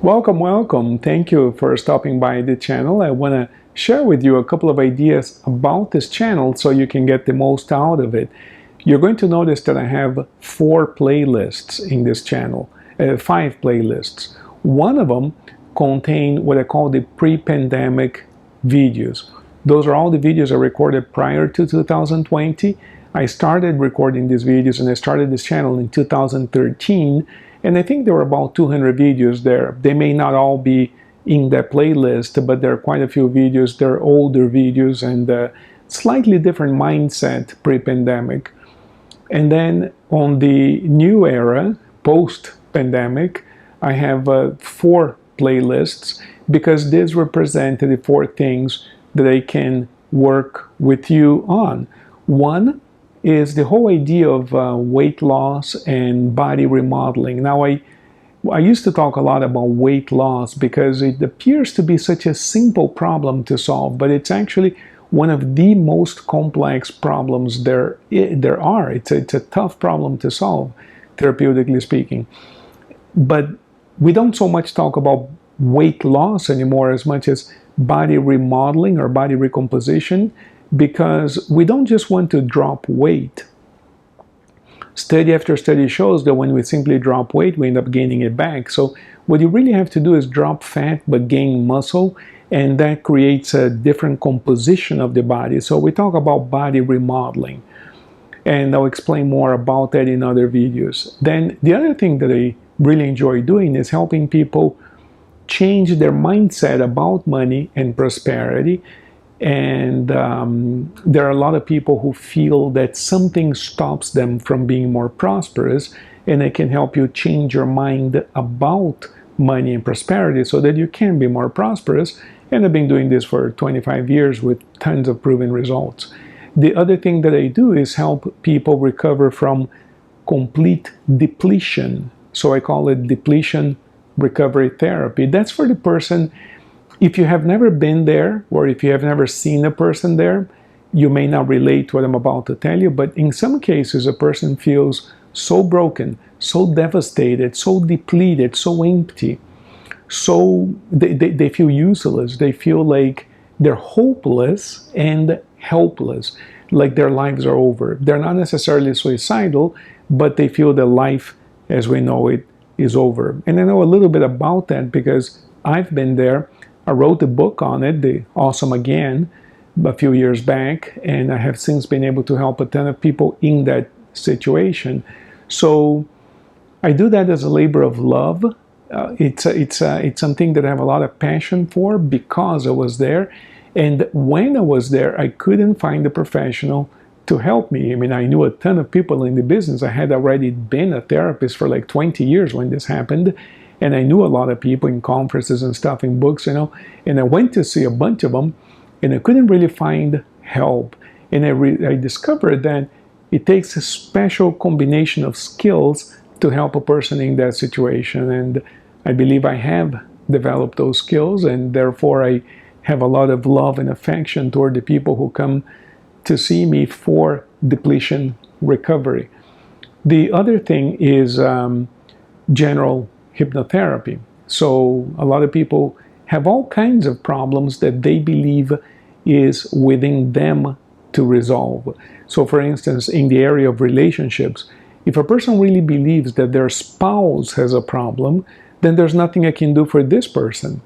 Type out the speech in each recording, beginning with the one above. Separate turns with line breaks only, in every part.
Welcome, welcome. Thank you for stopping by the channel. I want to share with you a couple of ideas about this channel so you can get the most out of it. You're going to notice that I have 4 playlists in this channel, 5 playlists. One of them contain what I call the pre-pandemic videos. Those are all the videos I recorded prior to 2020. I started recording these videos and I started this channel in 2013. And I think there were about 200 videos there. They may not all be in that playlist, but there are quite a few videos. They're older videos and slightly different mindset pre-pandemic. And then on the new era, post-pandemic, I have 4 playlists because these represent the 4 things that I can work with you on. One is the whole idea of weight loss and body remodeling. Now, I used to talk a lot about weight loss because it appears to be such a simple problem to solve, but it's actually one of the most complex problems there are. It's a tough problem to solve, therapeutically speaking. But we don't so much talk about weight loss anymore as much as body remodeling or body recomposition, because we don't just want to drop weight. Study after study shows that when we simply drop weight, we end up gaining it back. So what you really have to do is drop fat but gain muscle, and that creates a different composition of the body. So we talk about body remodeling, and I'll explain more about that in other videos. Then the other thing that I really enjoy doing is helping people change their mindset about money and prosperity. And there are a lot of people who feel that something stops them from being more prosperous, and I can help you change your mind about money and prosperity so that you can be more prosperous. And I've been doing this for 25 years with tons of proven results. The other thing that I do is help people recover from complete depletion. So I call it depletion recovery therapy. That's for the person. If you have never been there, or if you have never seen a person there, you may not relate to what I'm about to tell you, but in some cases, a person feels so broken, so devastated, so depleted, so empty, so they feel useless. They feel like they're hopeless and helpless, like their lives are over. They're not necessarily suicidal, but they feel that life as we know it is over. And I know a little bit about that because I've been there. I wrote a book on it, The Awesome Again, a few years back, and I have since been able to help a ton of people in that situation. So I do that as a labor of love. It's something that I have a lot of passion for because I was there. And when I was there, I couldn't find a professional to help me. I mean, I knew a ton of people in the business. I had already been a therapist for like 20 years when this happened. And I knew a lot of people in conferences and stuff, in books, and I went to see a bunch of them, and I couldn't really find help. And I discovered that it takes a special combination of skills to help a person in that situation. And I believe I have developed those skills, and therefore I have a lot of love and affection toward the people who come to see me for depletion recovery. The other thing is general hypnotherapy. So a lot of people have all kinds of problems that they believe is within them to resolve. So for instance, in the area of relationships, if a person really believes that their spouse has a problem, then there's nothing I can do for this person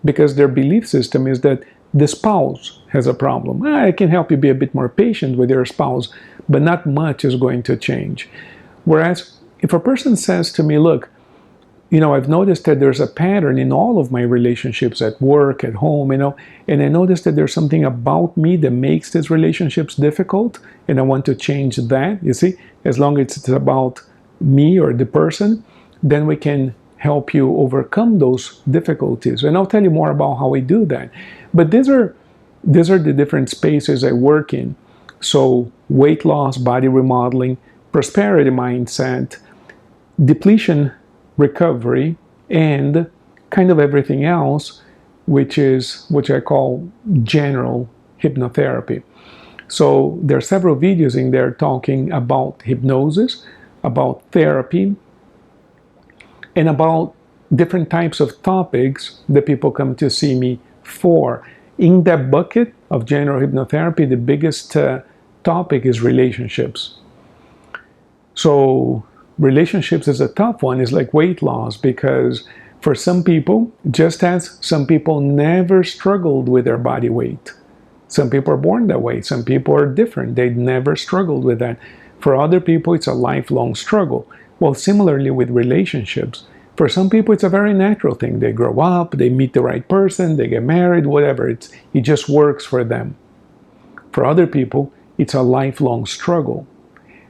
because their belief system is that the spouse has a problem. I can help you be a bit more patient with your spouse, but not much is going to change. Whereas if a person says to me, look, I've noticed that there's a pattern in all of my relationships at work, at home, and I noticed that there's something about me that makes these relationships difficult, and I want to change that. You see, as long as it's about me or the person, then we can help you overcome those difficulties. And I'll tell you more about how we do that. But these are the different spaces I work in. So weight loss, body remodeling, prosperity mindset, depletion recovery, and kind of everything else, which I call general hypnotherapy. So there are several videos in there talking about hypnosis, about therapy, and about different types of topics that people come to see me for. In that bucket of general hypnotherapy, the biggest topic is relationships. So relationships is a tough one. It's like weight loss, because for some people, just as some people never struggled with their body weight, some people are born that way. Some people are different. They never struggled with that. For other people, it's a lifelong struggle. Well, similarly with relationships, for some people, it's a very natural thing. They grow up, they meet the right person, they get married, whatever. It just works for them. For other people, it's a lifelong struggle.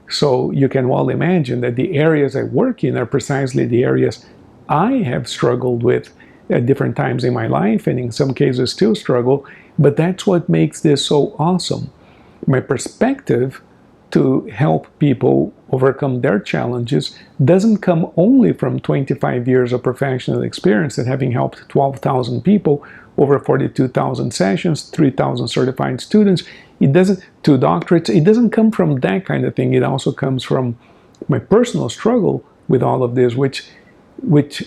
So you can well imagine that the areas I work in are precisely the areas I have struggled with at different times in my life, and in some cases still struggle. But that's what makes this so awesome. My perspective to help people overcome their challenges doesn't come only from 25 years of professional experience and having helped 12,000 people over 42,000 sessions, 3,000 certified students. It doesn't, 2 doctorates, it doesn't come from that kind of thing. It also comes from my personal struggle with all of this, which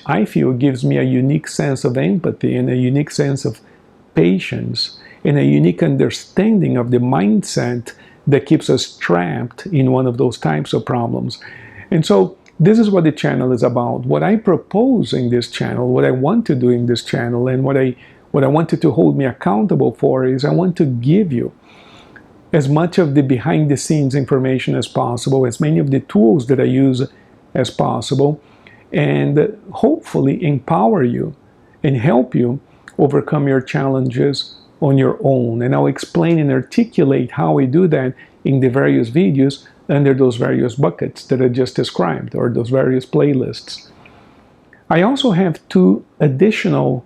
I feel gives me a unique sense of empathy and a unique sense of patience and a unique understanding of the mindset that keeps us trapped in one of those types of problems. And so this is what the channel is about. What I propose in this channel, what I want to do in this channel, and what I wanted to hold me accountable for is I want to give you as much of the behind the scenes information as possible, as many of the tools that I use as possible, and hopefully empower you and help you overcome your challenges on your own. And I'll explain and articulate how we do that in the various videos under those various buckets that I just described, or those various playlists. I also have 2 additional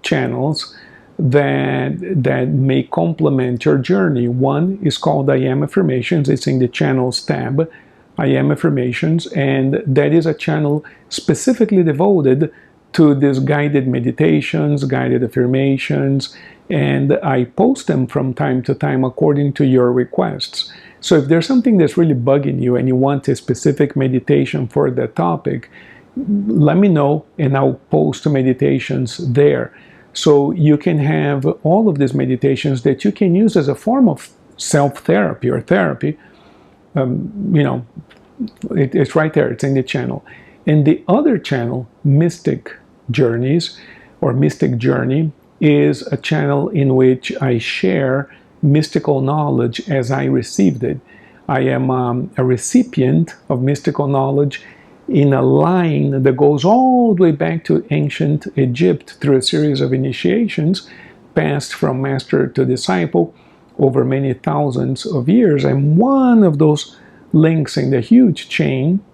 channels that may complement your journey. One is called I Am Affirmations. It's in the channels tab, I Am Affirmations, and that is a channel specifically devoted to these guided meditations, guided affirmations, and I post them from time to time according to your requests. So if there's something that's really bugging you and you want a specific meditation for that topic, let me know and I'll post meditations there. So you can have all of these meditations that you can use as a form of self-therapy or therapy. It's right there. It's in the channel. And the other channel, Mystic Journeys or Mystic Journey, is a channel in which I share mystical knowledge as I received it. I am a recipient of mystical knowledge in a line that goes all the way back to ancient Egypt through a series of initiations passed from master to disciple over many thousands of years. I'm one of those links in the huge chain.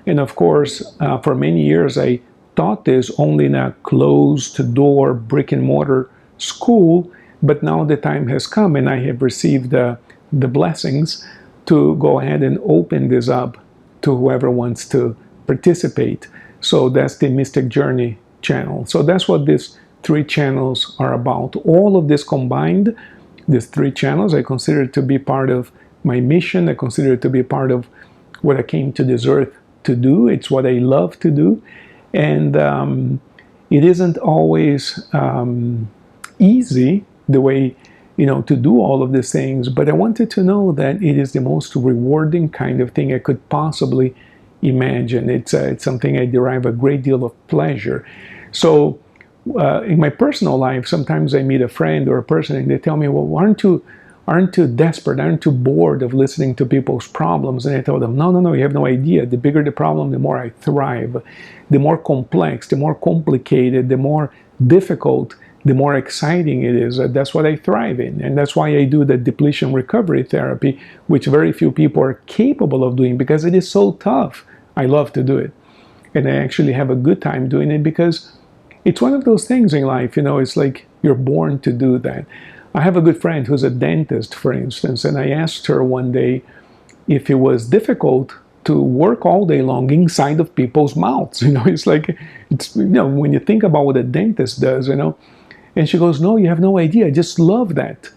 And of course, for many years, I taught this only in a closed-door, brick-and-mortar school, but now the time has come and I have received the blessings to go ahead and open this up to whoever wants to participate. So that's the Mystic Journey channel. So that's what these 3 channels are about. All of this combined, these 3 channels, I consider to be part of my mission. I consider it to be part of what I came to this earth to do. It's what I love to do. And it isn't always easy the way, to do all of these things, but I wanted to know that it is the most rewarding kind of thing I could possibly imagine. It's something I derive a great deal of pleasure. So in my personal life, sometimes I meet a friend or a person and they tell me, well, aren't you desperate? Aren't you bored of listening to people's problems? And I tell them, no, you have no idea. The bigger the problem, the more I thrive. The more complex, the more complicated, the more difficult, the more exciting it is. That's what I thrive in. And that's why I do the depletion recovery therapy, which very few people are capable of doing because it is so tough. I love to do it. And I actually have a good time doing it because it's one of those things in life, it's like you're born to do that. I have a good friend who's a dentist, for instance, and I asked her one day if it was difficult to work all day long inside of people's mouths. It's like, when you think about what a dentist does, and she goes, no, you have no idea. I just love that.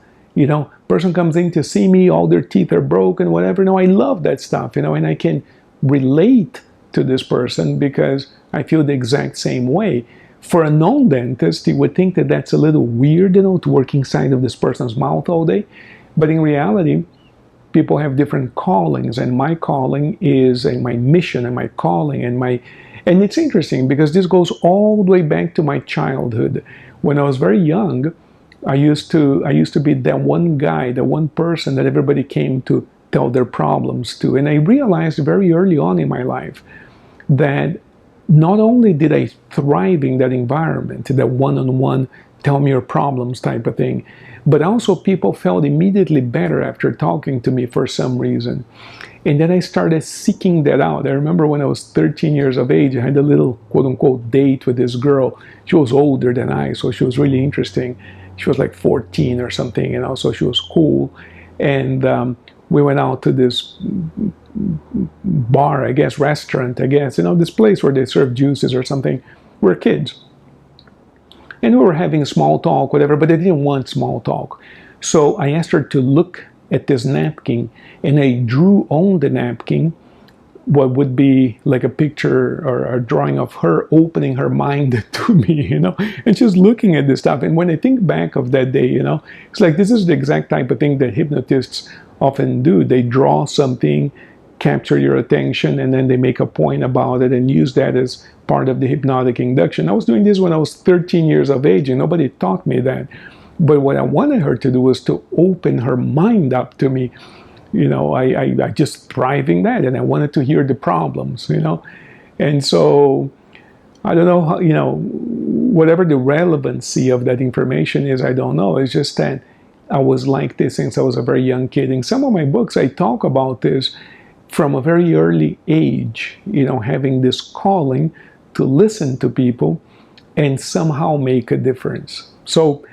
Person comes in to see me, all their teeth are broken, whatever. No, I love that stuff, and I can relate to this person because I feel the exact same way. For a non-dentist, you would think that that's a little weird, you know, to work inside of this person's mouth all day. But in reality, people have different callings, and my calling is, and my mission and my calling and it's interesting because this goes all the way back to my childhood. When I was very young, I used to be that one guy, the one person that everybody came to tell their problems to. And I realized very early on in my life that not only did I thrive in that environment, that one-on-one, tell me your problems type of thing, but also people felt immediately better after talking to me for some reason. And then I started seeking that out. I remember when I was 13 years of age, I had a little quote-unquote date with this girl. She was older than I, so she was really interesting. She was like 14 or something, you know, so she was cool. And we went out to this bar, I guess, restaurant, I guess, you know, this place where they serve juices or something. We're kids. And we were having small talk, whatever, but I didn't want small talk. So I asked her to look at this napkin, and I drew on the napkin what would be like a picture or a drawing of her opening her mind to me, you know, and just looking at this stuff. And when I think back of that day, you know, it's like this is the exact type of thing that hypnotists often do. They draw something, capture your attention, and then they make a point about it and use that as part of the hypnotic induction. I was doing this when I was 13 years of age, and nobody taught me that. But what I wanted her to do was to open her mind up to me. You know, I just thrive in that, and I wanted to hear the problems, you know. And so, I don't know how, you know, whatever the relevancy of that information is, I don't know. It's just that I was like this since I was a very young kid. In some of my books, I talk about this from a very early age, you know, having this calling to listen to people and somehow make a difference. So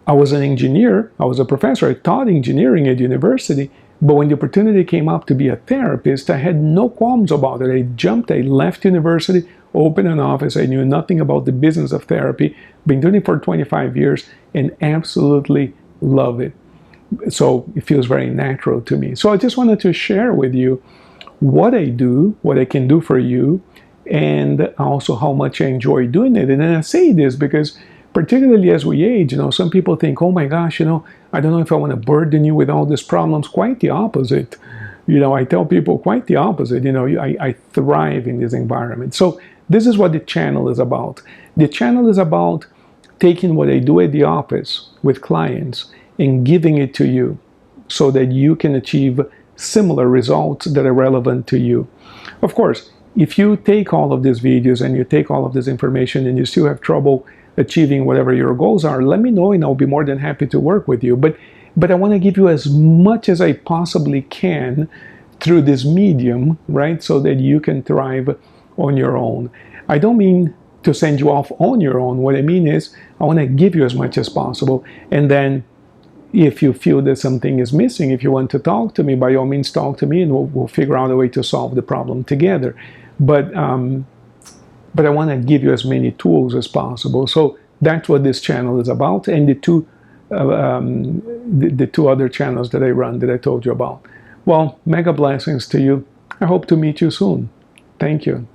I was an engineer, I was a professor, I taught engineering at university, but when the opportunity came up to be a therapist, I had no qualms about it. I jumped, I left university, opened an office, I knew nothing about the business of therapy, been doing it for 25 years, and absolutely love it. So it feels very natural to me. So I just wanted to share with you what I do, what I can do for you, and also how much I enjoy doing it. And then I say this because particularly as we age, you know, some people think, oh my gosh, you know, I don't know if I want to burden you with all these problems. Quite the opposite. You know, I tell people quite the opposite. You know, I thrive in this environment. So this is what the channel is about. The channel is about taking what I do at the office with clients and giving it to you so that you can achieve similar results that are relevant to you. Of course, if you take all of these videos and you take all of this information and you still have trouble achieving whatever your goals are, let me know and I'll be more than happy to work with you. But I want to give you as much as I possibly can through this medium, right? So that you can thrive on your own. I don't mean to send you off on your own. What I mean is I want to give you as much as possible. And then if you feel that something is missing, if you want to talk to me, by all means talk to me and we'll figure out a way to solve the problem together. But I want to give you as many tools as possible. So that's what this channel is about, and the two other channels that I run that I told you about. Well, mega blessings to you. I hope to meet you soon. Thank you.